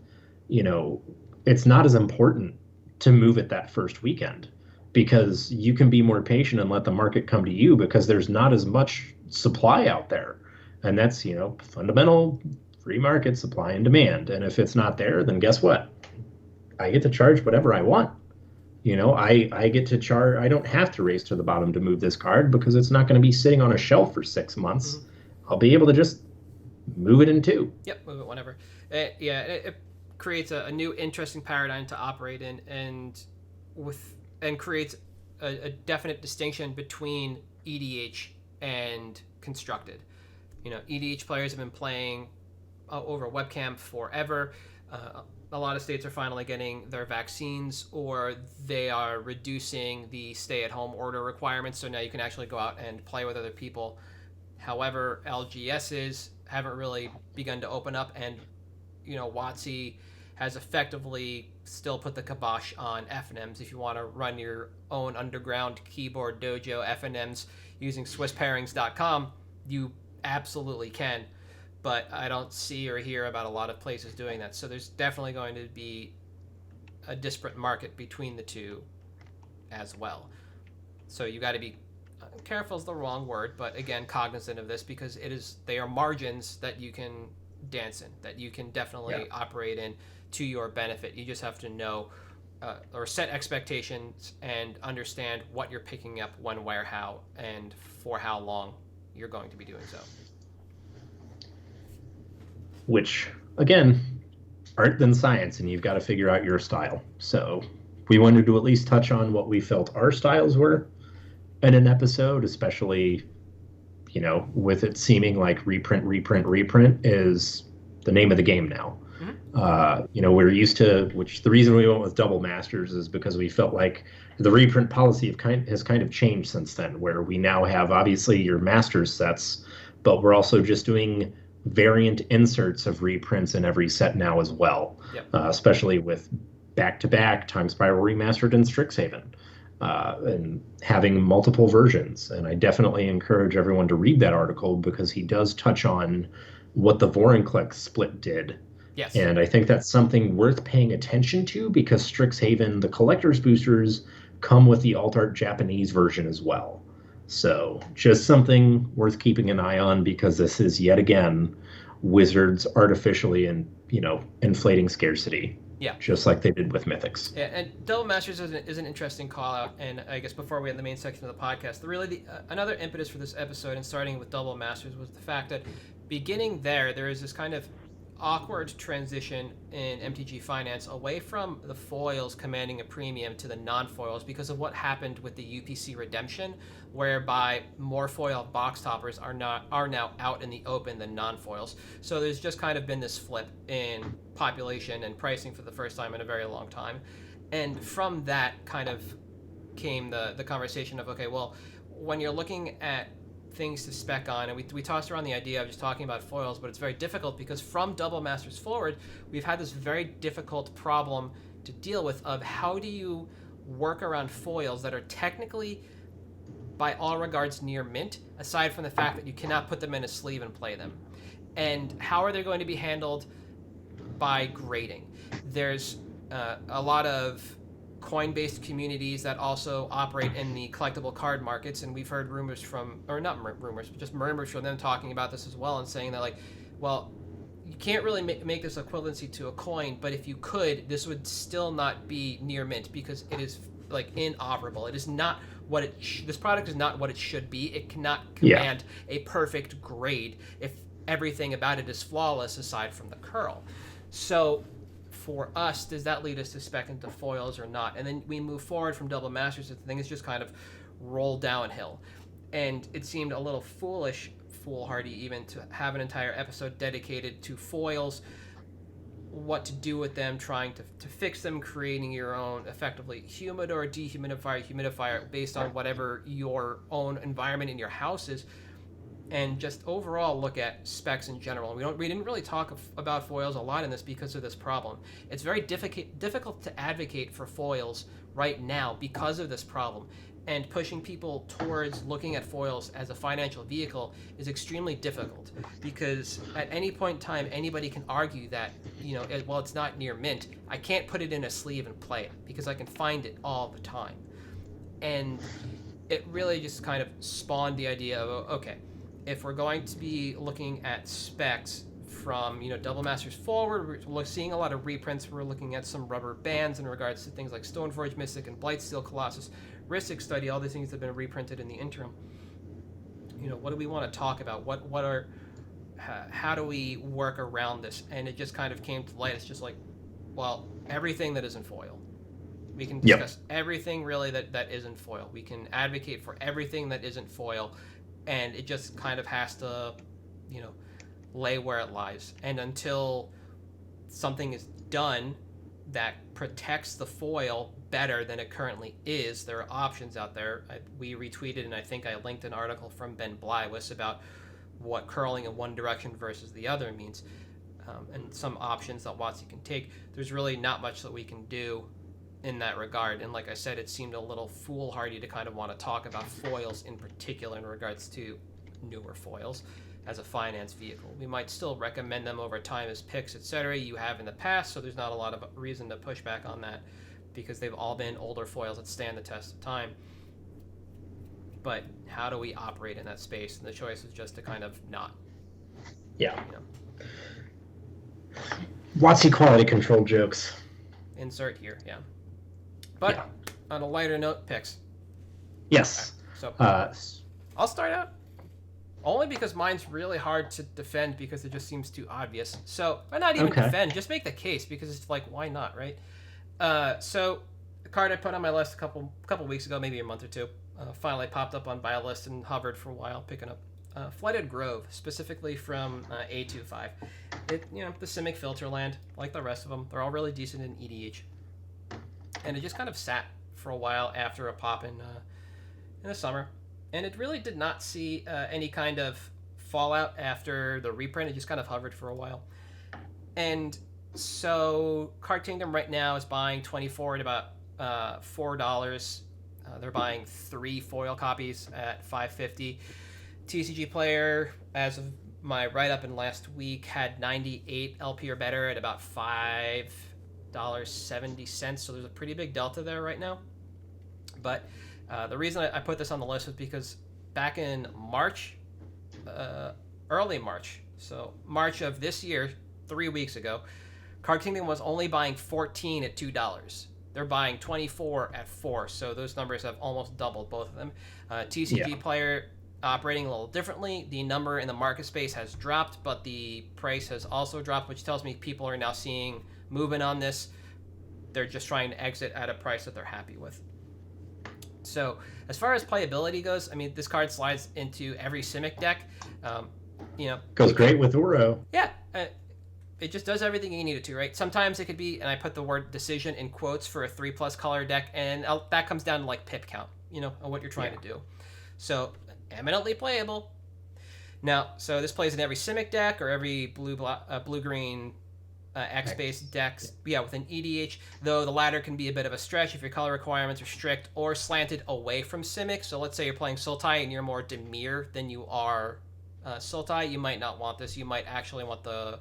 it's not as important to move it that first weekend. because you can be more patient and let the market come to you because there's not as much supply out there. And that's, fundamental free market supply and demand. And if it's not there, then guess what? I get to charge whatever I want. I get to charge. I don't have to race to the bottom to move this card because it's not going to be sitting on a shelf for 6 months. I'll be able to just move it in 2. Yep, move it whenever. It creates a new interesting paradigm to operate in, and creates a definite distinction between EDH and constructed. EDH players have been playing over webcam forever. A lot of states are finally getting their vaccines, or they are reducing the stay-at-home order requirements, so now you can actually go out and play with other people. However, LGSs haven't really begun to open up, and WotC has effectively still put the kibosh on FNMs. If you want to run your own underground keyboard dojo FNMs using SwissPairings.com, you absolutely can. But I don't see or hear about a lot of places doing that. So there's definitely going to be a disparate market between the two as well. So you got to be careful is the wrong word, but again, cognizant of this, because they are margins that you can dance in, that you can definitely operate in to your benefit. You just have to know or set expectations and understand what you're picking up, when, where, how, and for how long you're going to be doing so. Which, again, art than science, and you've got to figure out your style. So we wanted to at least touch on what we felt our styles were in an episode, especially, with it seeming like reprint is the name of the game now. We're used to, which the reason we went with double masters is because we felt like the reprint policy has kind of changed since then, where we now have obviously your masters sets, but we're also just doing variant inserts of reprints in every set now as well. Yep. Especially with back-to-back Time Spiral Remastered and Strixhaven, and having multiple versions. And I definitely encourage everyone to read that article because he does touch on what the Vorinclex split did. Yes. And I think that's something worth paying attention to because Strixhaven, the collector's boosters, come with the alt art Japanese version as well. So just something worth keeping an eye on because this is yet again Wizards artificially inflating scarcity. Yeah. Just like they did with Mythics. Yeah, and Double Masters is an interesting call out. And I guess before we had the main section of the podcast, another impetus for this episode and starting with Double Masters was the fact that beginning there is this kind of awkward transition in MTG Finance away from the foils commanding a premium to the non-foils because of what happened with the UPC redemption, whereby more foil box toppers are now out in the open than non-foils. So there's just kind of been this flip in population and pricing for the first time in a very long time. And from that kind of came the conversation of, okay, well, when you're looking at things to spec on, and we tossed around the idea of just talking about foils, but it's very difficult because from Double Masters forward, we've had this very difficult problem to deal with of how do you work around foils that are technically, by all regards, near mint, aside from the fact that you cannot put them in a sleeve and play them. And how are they going to be handled by grading? There's a lot of coin-based communities that also operate in the collectible card markets, and we've heard rumors but just murmurs from them talking about this as well and saying that, like, well, you can't really make this equivalency to a coin, but if you could, this would still not be near mint because it is like inoperable. It is not what this product is not what it should be. It cannot command a perfect grade if everything about it is flawless aside from the curl. So for us, does that lead us to spec into foils or not? And then we move forward from Double Masters, the thing is just kind of roll downhill. And it seemed a little foolhardy even to have an entire episode dedicated to foils, what to do with them, trying to fix them, creating your own effectively humidor, dehumidifier based on whatever your own environment in your house is. And just overall look at specs in general. We didn't really talk about foils a lot in this because of this problem. It's very difficult to advocate for foils right now because of this problem. And pushing people towards looking at foils as a financial vehicle is extremely difficult because at any point in time, anybody can argue that, well, it's not near mint. I can't put it in a sleeve and play it because I can find it all the time. And it really just kind of spawned the idea of, okay, if we're going to be looking at specs from, Double Masters forward, we're seeing a lot of reprints. We're looking at some rubber bands in regards to things like Stoneforge Mystic and Blightsteel Colossus, Rhystic Study, all these things that have been reprinted in the interim. What do we want to talk about? How do we work around this? And it just kind of came to light. It's just like, well, everything that isn't foil. We can discuss everything really that isn't foil. We can advocate for everything that isn't foil, and it just kind of has to, lay where it lies. And until something is done that protects the foil better than it currently is, there are options out there. We retweeted, and I think I linked an article from Ben Blywis about what curling in one direction versus the other means, and some options that WotC can take. There's really not much that we can do in that regard. And like I said, it seemed a little foolhardy to kind of want to talk about foils in particular in regards to newer foils as a finance vehicle. We might still recommend them over time as picks, etc. You have in the past, so there's not a lot of reason to push back on that because they've all been older foils that stand the test of time. But how do we operate in that space? And the choice is just to kind of not. Yeah. WotC quality control jokes. Insert here, yeah. But on a lighter note, picks. Yes. Okay. So I'll start out only because mine's really hard to defend because it just seems too obvious. So, or not even defend, just make the case because it's like, why not, right? So the card I put on my list a couple weeks ago, maybe a month or two, finally popped up on buy list and hovered for a while, picking up Flooded Grove, specifically from A25. The Simic filter land, like the rest of them, they're all really decent in EDH. And it just kind of sat for a while after a pop in the summer. And it really did not see any kind of fallout after the reprint. It just kind of hovered for a while. And so Card Kingdom right now is buying 24 at about $4. They're buying 3 foil copies at $5.50. TCG Player, as of my write-up in last week, had 98 LP or better at about $5.70. So there's a pretty big delta there right now. But the reason I put this on the list was because back in March, early March, so March of this year, 3 weeks ago, Card Kingdom was only buying 14 at $2. They're buying 24 at $4, so those numbers have almost doubled, both of them. TCG Player operating a little differently. The number in the market space has dropped, but the price has also dropped, which tells me people are now seeing movement on this. They're just trying to exit at a price that they're happy with. So as far as playability goes, I mean, this card slides into every Simic deck. Goes great with Uro. Yeah. It just does everything you need it to, right? Sometimes it could be, and I put the word decision in quotes for a 3+ color deck, and that comes down to like pip count, on what you're trying to do. So eminently playable. Now, so this plays in every Simic deck or every blue-green X-based decks. Yeah, within EDH, though the latter can be a bit of a stretch if your color requirements are strict or slanted away from Simic. So let's say you're playing Sultai and you're more Dimir than you are Sultai. You might not want this. You might actually want the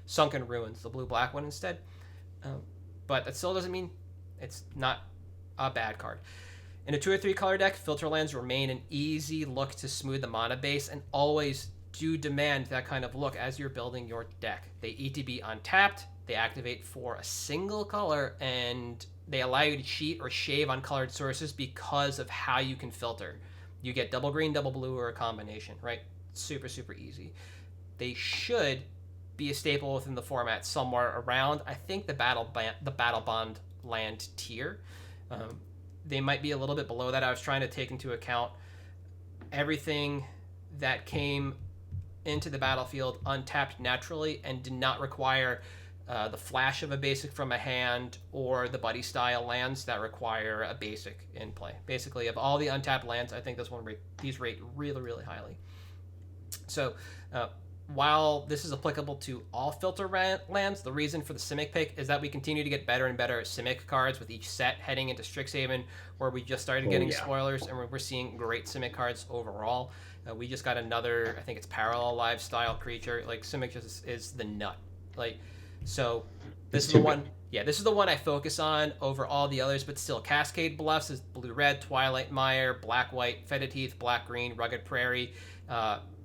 Sunken Ruins, the blue-black one instead. But that still doesn't mean it's not a bad card. In a 2 or 3 color deck, filter lands remain an easy look to smooth the mana base and always do demand that kind of look as you're building your deck. They ETB untapped, they activate for a single color, and they allow you to cheat or shave on colored sources because of how you can filter. You get double green, double blue, or a combination, right? Super, super easy. They should be a staple within the format somewhere around, I think, the Battle Bond land tier. They might be a little bit below that. I was trying to take into account everything that came into the battlefield untapped naturally and did not require the flash of a basic from a hand or the buddy style lands that require a basic in play. Basically, of all the untapped lands, I think these rate really, really highly. So while this is applicable to all filter lands, the reason for the Simic pick is that we continue to get better and better Simic cards with each set heading into Strixhaven, where we just started getting spoilers, and we're seeing great Simic cards overall. We just got another, I think it's Parallel Live style creature. Like, Simic just is the nut. Like, so this is the one. Yeah, this is the one I focus on over all the others, but still, Cascade Bluffs is blue-red, Twilight Mire, black-white, Fetid Heath, black-green, Rugged Prairie,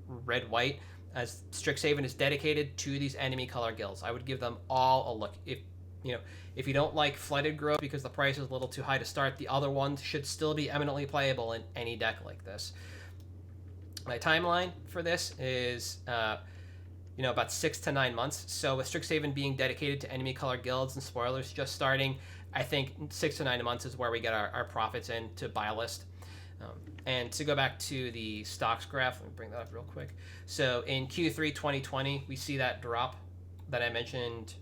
red-white. As Strixhaven is dedicated to these enemy color guilds, I would give them all a look. If you don't like Flooded Grove because the price is a little too high to start, the other ones should still be eminently playable in any deck like this. My timeline for this is about 6 to 9 months. So with Strixhaven being dedicated to enemy color guilds and spoilers just starting, I think 6 to 9 months is where we get our profits in to buy a list. And to go back to the stocks graph, let me bring that up real quick. So in Q3 2020, we see that drop that I mentioned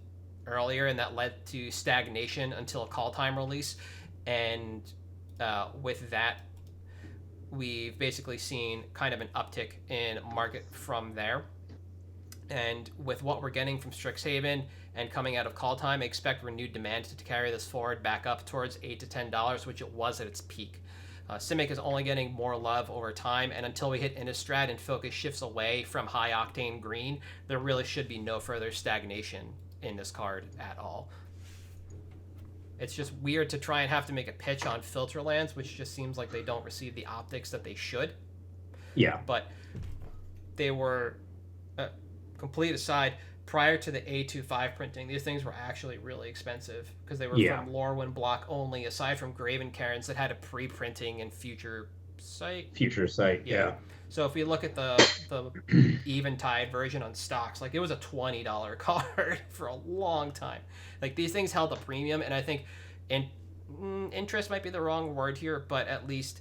earlier, and that led to stagnation until a call time release. And with that, we've basically seen kind of an uptick in market from there. And with what we're getting from Strixhaven and coming out of call time, I expect renewed demand to carry this forward back up towards $8 to $10, which it was at its peak. Simic is only getting more love over time, and until we hit Innistrad and focus shifts away from high octane green, there really should be no further stagnation in this card at all. It's just weird to try and have to make a pitch on filter lands, which just seems like they don't receive the optics that they should. Yeah. But they were, complete aside, prior to the A25 printing, these things were actually really expensive because they were from Lorwyn block only, aside from Graven Cairns that had a pre-printing and future sight. Yeah. So if we look at the Eventide version on stocks, like it was a $20 card for a long time. Like these things held a premium, and I think interest might be the wrong word here, but at least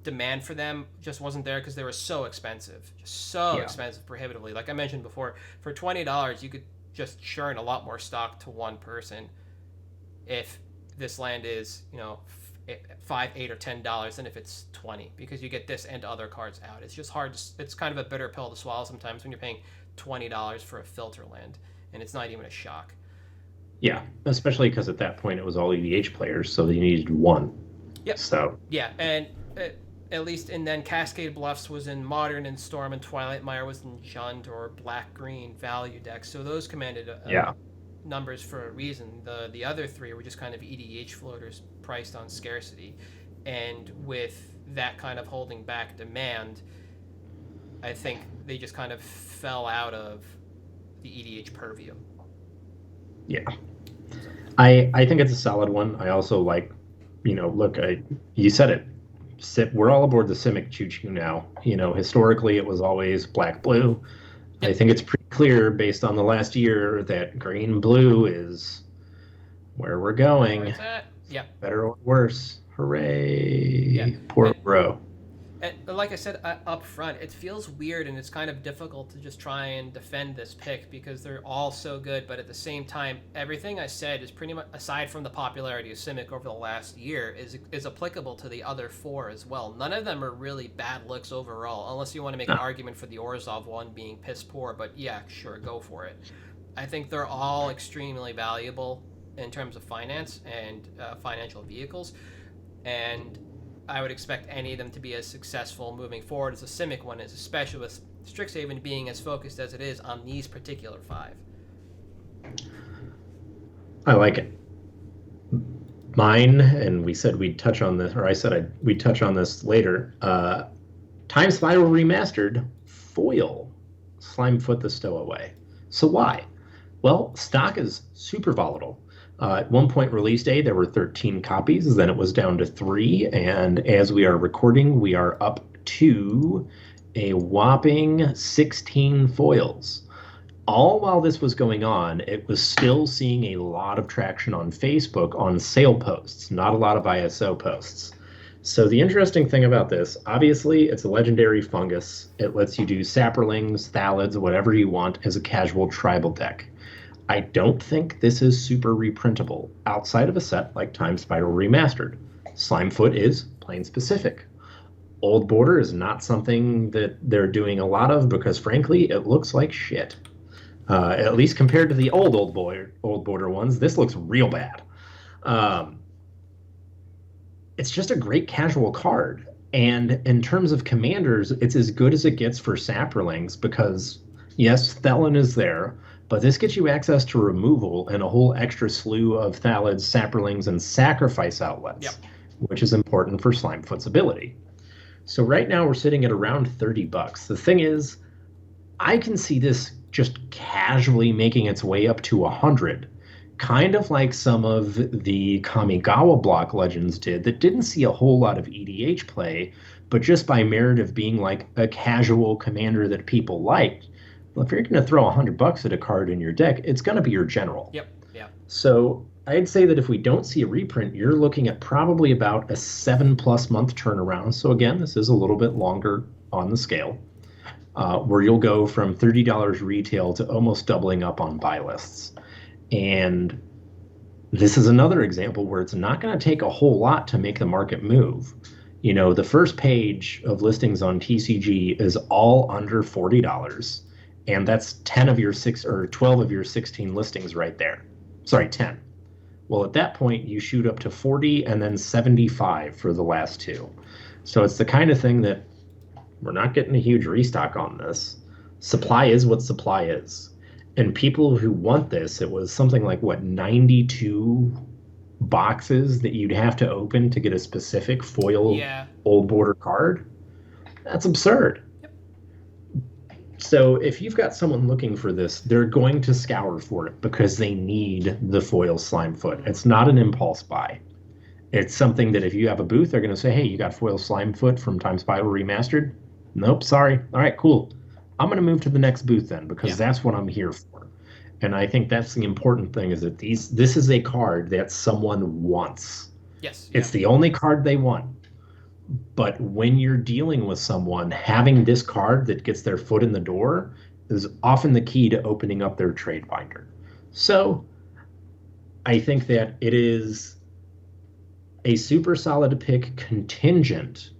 demand for them just wasn't there because they were so expensive, expensive, prohibitively. Like I mentioned before, for $20 you could just churn a lot more stock to one person if this land is $5, $8, or $10 than if it's $20, because you get this and other cards out. It's just hard it's kind of a bitter pill to swallow sometimes when you're paying $20 for a filter land and it's not even a shock. Yeah, especially because at that point it was all EDH players, so you needed one. Yep. So yeah, and at least, and then Cascade Bluffs was in Modern and Storm, and Twilight Mire was in Jund or Black-Green value decks. So those commanded numbers for a reason. The other three were just kind of EDH floaters priced on scarcity. And with that kind of holding back demand, I think they just kind of fell out of the EDH purview. Yeah. I think it's a solid one. I also like, you said it. We're all aboard the Simic choo-choo now. Historically it was always black-blue. I think it's pretty clear based on the last year that green-blue is where we're going. Where's that? Yeah. Better or worse. Hooray. Yeah. Poor bro. And like I said up front, it feels weird and it's kind of difficult to just try and defend this pick because they're all so good, but at the same time, everything I said is pretty much, aside from the popularity of Simic over the last year, is applicable to the other four as well. None of them are really bad looks overall, unless you want to make an argument for the Orzhov one being piss poor, but yeah, sure, go for it. I think they're all extremely valuable in terms of finance and financial vehicles, and I would expect any of them to be as successful moving forward as the Simic one is, especially with Strixhaven being as focused as it is on these particular five. I like it. Mine, and we said we'd touch on this, or I said we'd touch on this later. Time Spiral Remastered foil Slimefoot the Stowaway. So why? Well, stock is super volatile. At one point release day, there were 13 copies. Then it was down to 3. And as we are recording, we are up to a whopping 16 foils. All while this was going on, it was still seeing a lot of traction on Facebook on sale posts, not a lot of ISO posts. So the interesting thing about this, obviously, it's a legendary fungus. It lets you do saprolings, thalids, whatever you want as a casual tribal deck. I don't think this is super reprintable outside of a set like Time Spiral Remastered. Slimefoot is plane specific. Old Border is not something that they're doing a lot of because, frankly, it looks like shit. At least compared to the old Border ones, this looks real bad. It's just a great casual card. And in terms of commanders, it's as good as it gets for saprolings because, yes, Thelen is there, But this gets you access to removal and a whole extra slew of thalids, saprolings, and sacrifice outlets, Yep. which is important for Slimefoot's ability. So right now we're sitting at around $30. The thing is, I can see this just casually making its way up to 100, kind of like some of the Kamigawa block legends did that didn't see a whole lot of EDH play, but just by merit of being like a casual commander that people liked. Well, if you're going to throw $100 at a card in your deck, it's going to be your general. Yep. Yeah. So I'd say that if we don't see a reprint, you're looking at probably about a 7+ month turnaround. So again, this is a little bit longer on the scale, where you'll go from $30 retail to almost doubling up on buy lists. And this is another example where it's not going to take a whole lot to make the market move. You know, the first page of listings on TCG is all under $40, and that's 10 of your 6 or 12 of your 16 listings right there. Sorry, 10. Well, at that point, you shoot up to 40 and then 75 for the last two. So it's the kind of thing that we're not getting a huge restock on this. Supply is what supply is. And people who want this, it was something like, 92 boxes that you'd have to open to get a specific foil old border card? That's absurd. Yep. So if you've got someone looking for this, they're going to scour for it because they need the foil Slimefoot. It's not an impulse buy. It's something that if you have a booth, they're going to say, hey, you got foil Slimefoot from Time Spiral Remastered? Nope, sorry. All right, cool. I'm going to move to the next booth then because that's what I'm here for. And I think that's the important thing is that this is a card that someone wants. Yes. It's the only card they want. But when you're dealing with someone, having this card that gets their foot in the door is often the key to opening up their trade binder. So I think that it is a super solid pick contingent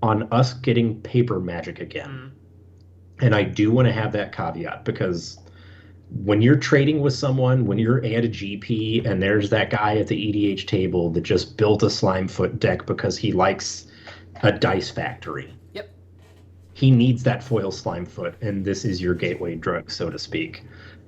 on us getting paper magic again. And I do want to have that caveat because when you're trading with someone, when you're at a GP and there's that guy at the EDH table that just built a Slimefoot deck because he likes a dice factory. Yep. He needs that foil Slimefoot, and this is your gateway drug, so to speak.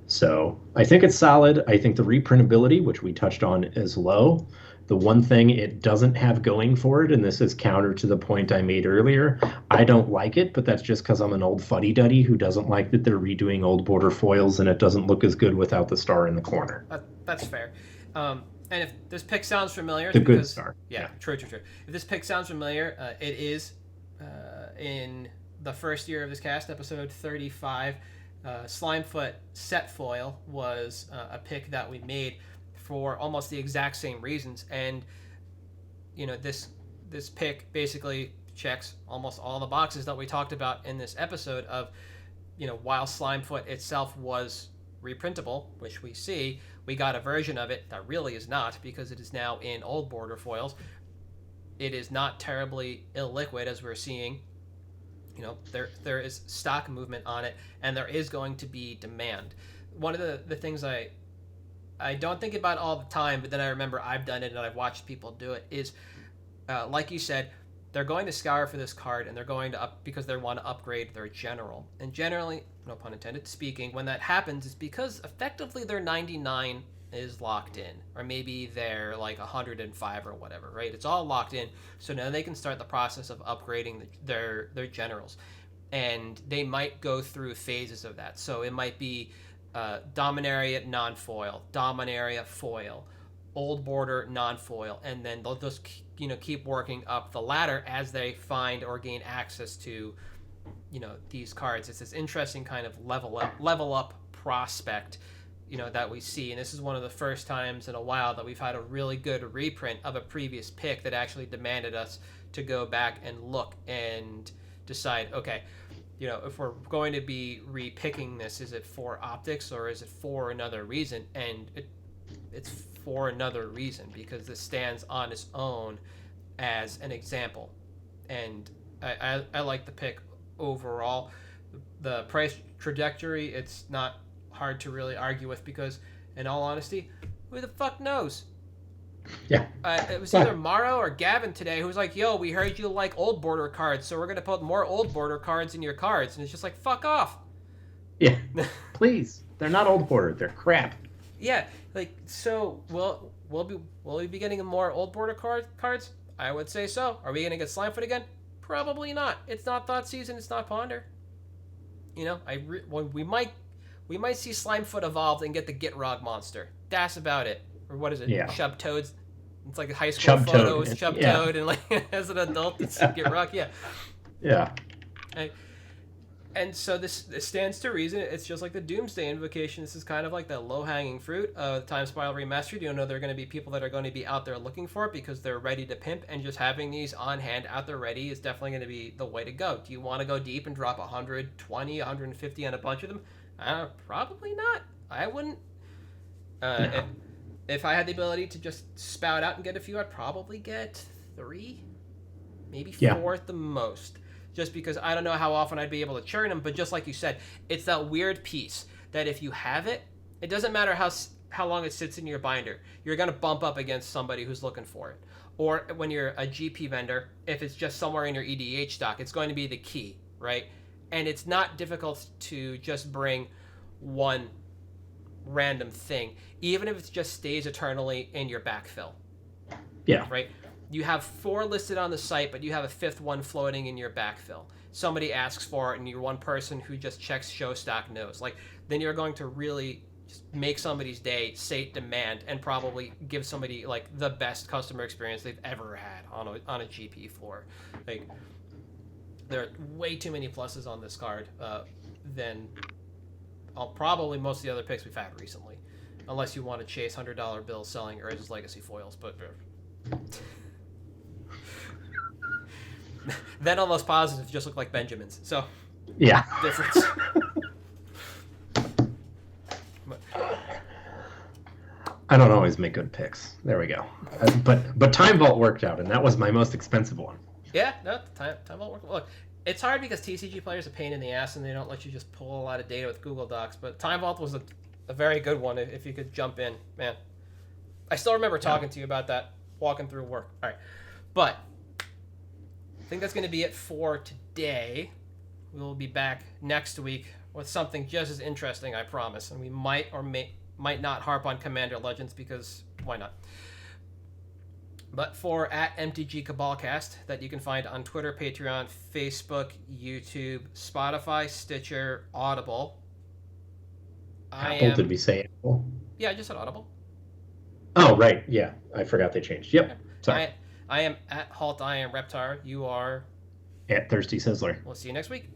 So I think it's solid. I think the reprintability, which we touched on, is low. The one thing it doesn't have going for it, and this is counter to the point I made earlier, I don't like it, but that's just because I'm an old fuddy-duddy who doesn't like that they're redoing old border foils and it doesn't look as good without the star in the corner. That's fair. And if this pick sounds familiar... The good star. Yeah, true. If this pick sounds familiar, it is in the first year of this cast, episode 35. Slimefoot set foil was a pick that we made for almost the exact same reasons, and this pick basically checks almost all the boxes that we talked about in this episode of, while Slimefoot itself was reprintable, which we see, we got a version of it that really is not, because it is now in old border foils. It is not terribly illiquid, as we're seeing. There is stock movement on it, and there is going to be demand. One of the things I don't think about all the time, but then I remember I've done it and I've watched people do it, is, like you said, they're going to scour for this card and they're going to because they want to upgrade their general. And generally, no pun intended, speaking, when that happens, it's because effectively their 99 is locked in, or maybe they're like 105 or whatever, right? It's all locked in, so now they can start the process of upgrading their generals. And they might go through phases of that. So it might be Dominaria non-foil, Dominaria foil, old border non-foil, and then they'll just keep working up the ladder as they find or gain access to these cards. It's this interesting kind of level up prospect that we see, and this is one of the first times in a while that we've had a really good reprint of a previous pick that actually demanded us to go back and look and decide, okay, if we're going to be repicking this, is it for optics or is it for another reason? And it's for another reason, because this stands on its own as an example. And I like the pick overall. The price trajectory, it's not hard to really argue with, because in all honesty, who the fuck knows? Yeah. It was either Maro or Gavin today who was like, yo, we heard you like old border cards, so we're going to put more old border cards in your cards. And it's just like, fuck off. Yeah. Please. They're not old border. They're crap. Yeah, like, so will we be getting more old border cards? I would say so. Are we gonna get Slimefoot again? Probably not. It's not Thought Season. It's not Ponder. You know, we might see Slimefoot evolved and get the Gitrog monster. That's about it. Or what is it? Yeah. Chub Toads. It's like a high school photo with Chub yeah. Toad, and like as an adult, it's Gitrog. Yeah. Yeah. And so this stands to reason. It's just like the Doomsday Invocation. This is kind of like the low-hanging fruit of Time Spiral Remastered. You know, there are going to be people that are going to be out there looking for it because they're ready to pimp, and just having these on hand out there ready is definitely going to be the way to go. Do you want to go deep and drop 120, 150 on a bunch of them? Probably not. I wouldn't. No. If I had the ability to just spout out and get a few, I'd probably get 3, maybe 4 at the most. Just because I don't know how often I'd be able to churn them, but just like you said, it's that weird piece that if you have it, it doesn't matter how long it sits in your binder, you're going to bump up against somebody who's looking for it. Or when you're a GP vendor, if it's just somewhere in your EDH stock, it's going to be the key, right? And it's not difficult to just bring one random thing, even if it just stays eternally in your backfill. Yeah. Right? You have 4 listed on the site, but you have a 5th one floating in your backfill. Somebody asks for it, and you're one person who just checks show stock knows. Like, then you're going to really just make somebody's day, sate demand, and probably give somebody like the best customer experience they've ever had on a GP floor. Like, there are way too many pluses on this card than probably most of the other picks we've had recently, unless you want to chase $100 bills selling Urza's Legacy foils, but. Then all those positives just look like Benjamins. So, yeah, difference. I don't always make good picks. There we go. But Time Vault worked out, and that was my most expensive one. Yeah, no, Time Vault worked. Look, it's hard because TCG players are a pain in the ass, and they don't let you just pull a lot of data with Google Docs. But Time Vault was a very good one if you could jump in, man. I still remember talking to you about that walking through work. All right, but. I think that's going to be it for today. We will be back next week with something just as interesting, I promise. And we might or might not harp on Commander Legends because why not? But for @MtG Cabalcast, that you can find on Twitter, Patreon, Facebook, YouTube, Spotify, Stitcher, Audible. Did we say Apple? Yeah, I just said Audible. Oh, right. Yeah, I forgot they changed. Yep. Sorry. I am @Halt. I am Reptar. You are @Thirsty Sizzler. We'll see you next week.